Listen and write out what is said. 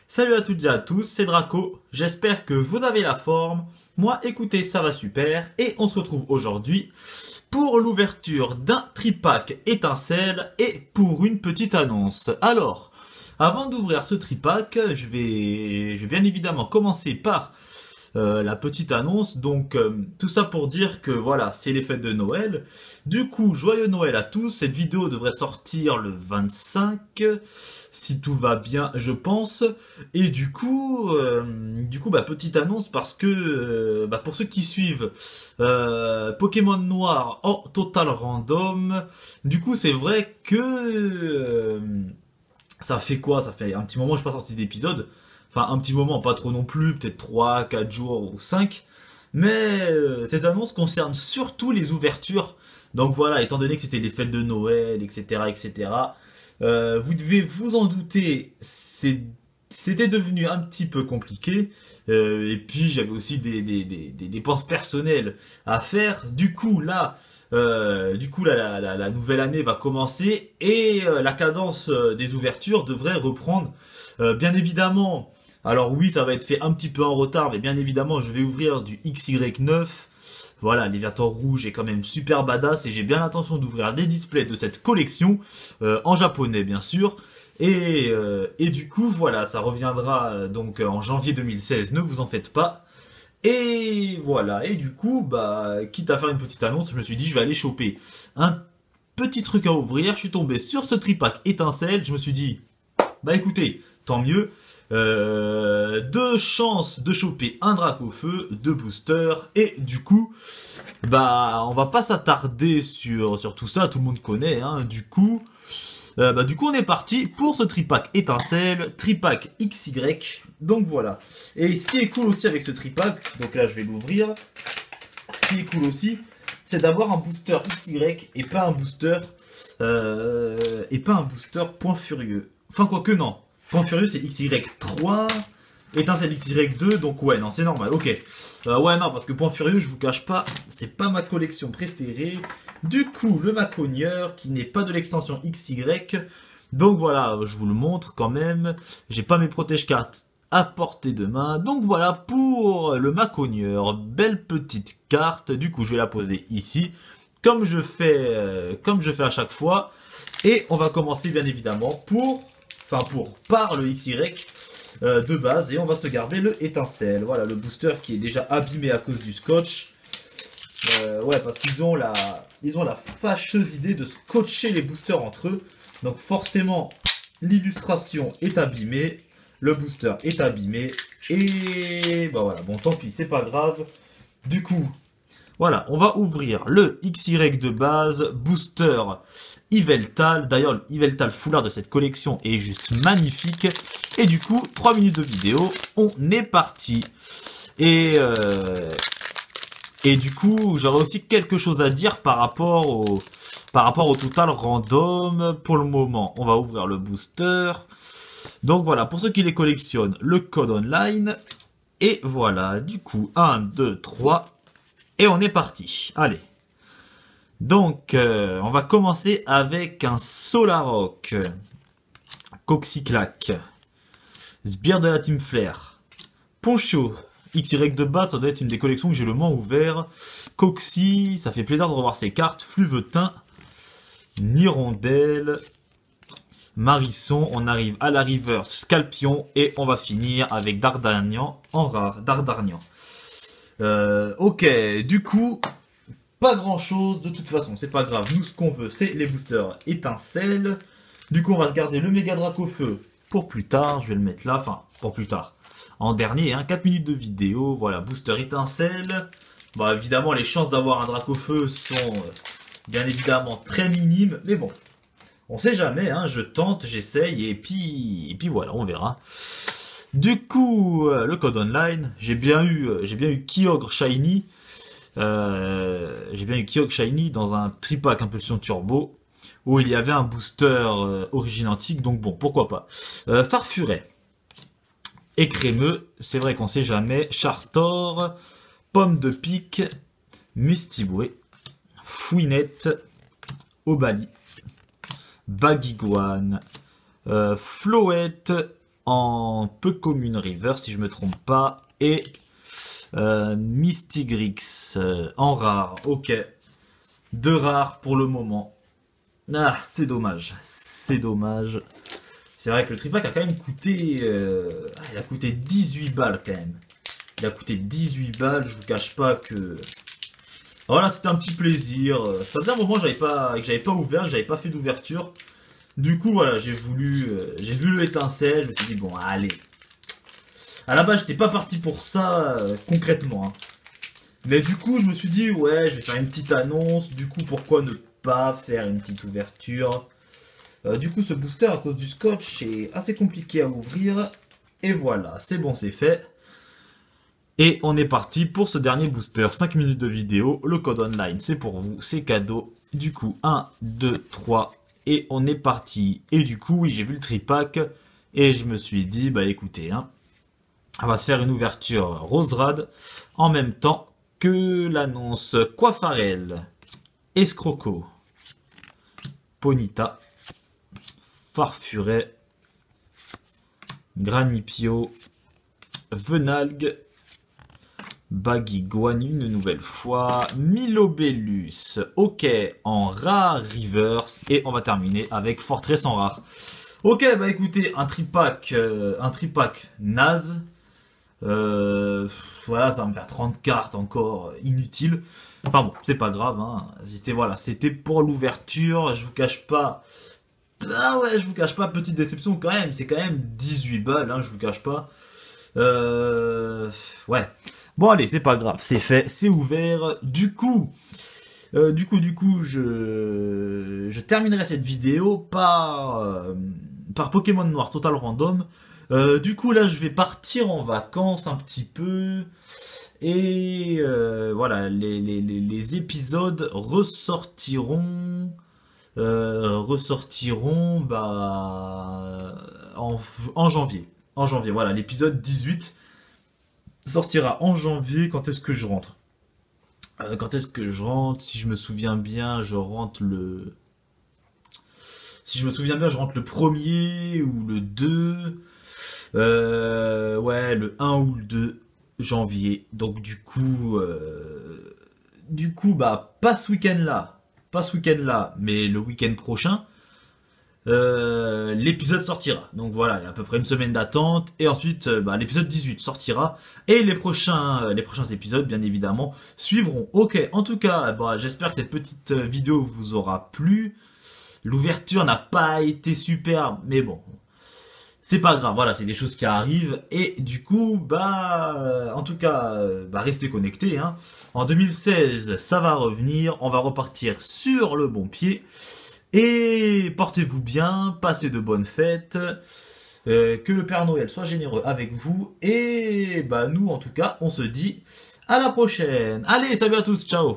Salut à toutes et à tous, c'est Draco, j'espère que vous avez la forme. Moi, écoutez, ça va super, et on se retrouve aujourd'hui pour l'ouverture d'un tripack étincelle et pour une petite annonce. Alors, avant d'ouvrir ce tripack, je vais bien évidemment commencer par la petite annonce. Donc tout ça pour dire que voilà, c'est les fêtes de Noël. Du coup, joyeux Noël à tous. Cette vidéo devrait sortir le 25, si tout va bien, je pense. Et bah, petite annonce parce que pour ceux qui suivent Pokémon Noir en total random, du coup c'est vrai que ça fait quoi? Ça fait un petit moment que je suis pas sorti d'épisode. Enfin, un petit moment, pas trop non plus, peut-être 3, 4 jours ou 5. Mais cette annonce concerne surtout les ouvertures. Donc voilà, étant donné que c'était les fêtes de Noël, etc., etc., vous devez vous en douter, c'était devenu un petit peu compliqué. Et puis j'avais aussi des dépenses personnelles à faire. La nouvelle année va commencer et la cadence des ouvertures devrait reprendre. Bien évidemment, alors oui, ça va être fait un petit peu en retard, mais bien évidemment, je vais ouvrir du XY9. Voilà, l'éviator rouge est quand même super badass et j'ai bien l'intention d'ouvrir des displays de cette collection, en japonais bien sûr. Et du coup, voilà, ça reviendra en janvier 2016, ne vous en faites pas. Et voilà, et du coup, quitte à faire une petite annonce, je me suis dit, je vais aller choper un petit truc à ouvrir. Je suis tombé sur ce tripack étincelle, je me suis dit, bah écoutez, tant mieux. Deux chances de choper un Dracofeu, deux boosters, et du coup, on va pas s'attarder sur tout ça, tout le monde connaît, hein. Du coup, on est parti pour ce tripack étincelle, tripack XY. Donc voilà. Et ce qui est cool aussi avec ce tripack, donc là je vais l'ouvrir. Ce qui est cool aussi, c'est d'avoir un booster XY et pas un booster Point Furieux. Enfin quoique non. Point Furieux c'est XY3, étincelle XY2, donc ouais non c'est normal. Ok. Ouais non parce que Point Furieux je vous cache pas, c'est pas ma collection préférée. Du coup, le Macogneur, qui n'est pas de l'extension XY. Donc voilà, je vous le montre quand même. J'ai pas mes protège-cartes à portée de main. Donc voilà pour le Macogneur. Belle petite carte. Du coup, je vais la poser ici. Comme je fais à chaque fois. Et on va commencer bien évidemment par le XY de base. Et on va se garder le étincelle. Voilà, le booster qui est déjà abîmé à cause du scotch. Ouais, parce qu'ils ont la fâcheuse idée de scotcher les boosters entre eux. Donc forcément, l'illustration est abîmée, le booster est abîmé, et bah voilà, bon tant pis, c'est pas grave. Du coup, voilà, on va ouvrir le XY de base, booster Yveltal. D'ailleurs, Yveltal foulard de cette collection est juste magnifique. Et du coup, 3 minutes de vidéo, on est parti. Et du coup, j'aurais aussi quelque chose à dire par rapport au total random. Pour le moment, on va ouvrir le booster. Donc voilà, pour ceux qui les collectionnent, le code online. Et voilà, du coup, 1, 2, 3. Et on est parti. Allez. Donc, on va commencer avec un Solarock. Coxyclac. Sbire de la Team Flair. Poncho. XY de base, ça doit être une des collections que j'ai le moins ouvert. Coxy, ça fait plaisir de revoir ses cartes. Fluvetin, Nirondelle, Marisson. On arrive à la reverse Scalpion et on va finir avec Dardarnian en rare. Dardarnian. Ok, du coup, pas grand chose. De toute façon, c'est pas grave. Nous, ce qu'on veut, c'est les boosters étincelles. Du coup, on va se garder le méga Dracofeu pour plus tard. Je vais le mettre là, enfin, pour plus tard. En dernier, 4 minutes de vidéo, voilà, booster étincelle. Bon, évidemment, les chances d'avoir un Dracofeu sont bien évidemment très minimes, mais bon, on sait jamais, je tente, j'essaye, et puis voilà, on verra. Du coup, le code online, j'ai bien eu Kyogre Shiny, dans un tripack impulsion turbo, où il y avait un booster origine antique, donc bon, pourquoi pas. Farfuret. Écrémeux, c'est vrai qu'on sait jamais. Chartor, Pomme de Pique, Mustiboué, Fouinette, Obali, Baguiguane, Floette, en peu commune river, si je me trompe pas. Et Mystigrix en rare. Ok. 2 rares pour le moment. Ah, c'est dommage. C'est dommage. C'est vrai que le tripack a quand même coûté... il a coûté 18 balles quand même. Il a coûté 18 balles, je vous cache pas que... Voilà, c'était un petit plaisir. Ça faisait un moment que j'avais pas ouvert, que j'avais pas fait d'ouverture. Du coup, voilà, j'ai vu l'étincelle, je me suis dit, bon, allez. À la base, j'étais pas parti pour ça, concrètement. Hein. Mais du coup, je me suis dit, ouais, je vais faire une petite annonce. Du coup, pourquoi ne pas faire une petite ouverture? Du coup, ce booster, à cause du scotch, est assez compliqué à ouvrir. Et voilà, c'est bon, c'est fait. Et on est parti pour ce dernier booster. 5 minutes de vidéo. Le code online, c'est pour vous, c'est cadeau. Du coup, 1, 2, 3. Et on est parti. Et du coup, oui, j'ai vu le tripack. Et je me suis dit, bah écoutez, hein, on va se faire une ouverture Roserad en même temps que l'annonce Coiffarel, Escroco, Ponyta, Farfuret, Granipio, Venalgue, Baguiguan une nouvelle fois, Milobellus, ok, en rare reverse, et on va terminer avec Fortress en rare. Ok, bah écoutez, un tripack naze. Voilà, ça va me faire 30 cartes encore inutiles. Enfin bon, c'est pas grave. Hein. C'était pour l'ouverture. Je vous cache pas. Ah ouais, je vous cache pas, petite déception quand même. C'est quand même 18 balles, hein, je vous cache pas. Ouais. Bon allez, c'est pas grave, c'est fait, c'est ouvert. Du coup, je terminerai cette vidéo par Pokémon Noir Total Random. Du coup, là, je vais partir en vacances un petit peu. Et voilà, les épisodes ressortiront bah, en janvier. En janvier, voilà, l'épisode 18 sortira en janvier. Quand est-ce que je rentre? Si je me souviens bien, je rentre le... Si je me souviens bien, je rentre le 1er ou le 2. Ouais, le 1 ou le 2 janvier. Donc du coup, bah, pas ce week-end-là, mais le week-end prochain, l'épisode sortira. Donc voilà, il y a à peu près une semaine d'attente. Et ensuite, bah, l'épisode 18 sortira. Et les prochains épisodes, bien évidemment, suivront. Ok, en tout cas, bah, j'espère que cette petite vidéo vous aura plu. L'ouverture n'a pas été superbe, mais bon, c'est pas grave, voilà, c'est des choses qui arrivent. Et du coup, bah, en tout cas, bah, restez connectés. Hein. En 2016, ça va revenir, on va repartir sur le bon pied. Et portez-vous bien, passez de bonnes fêtes. Que le Père Noël soit généreux avec vous. Et bah, nous, en tout cas, on se dit à la prochaine. Allez, salut à tous, ciao.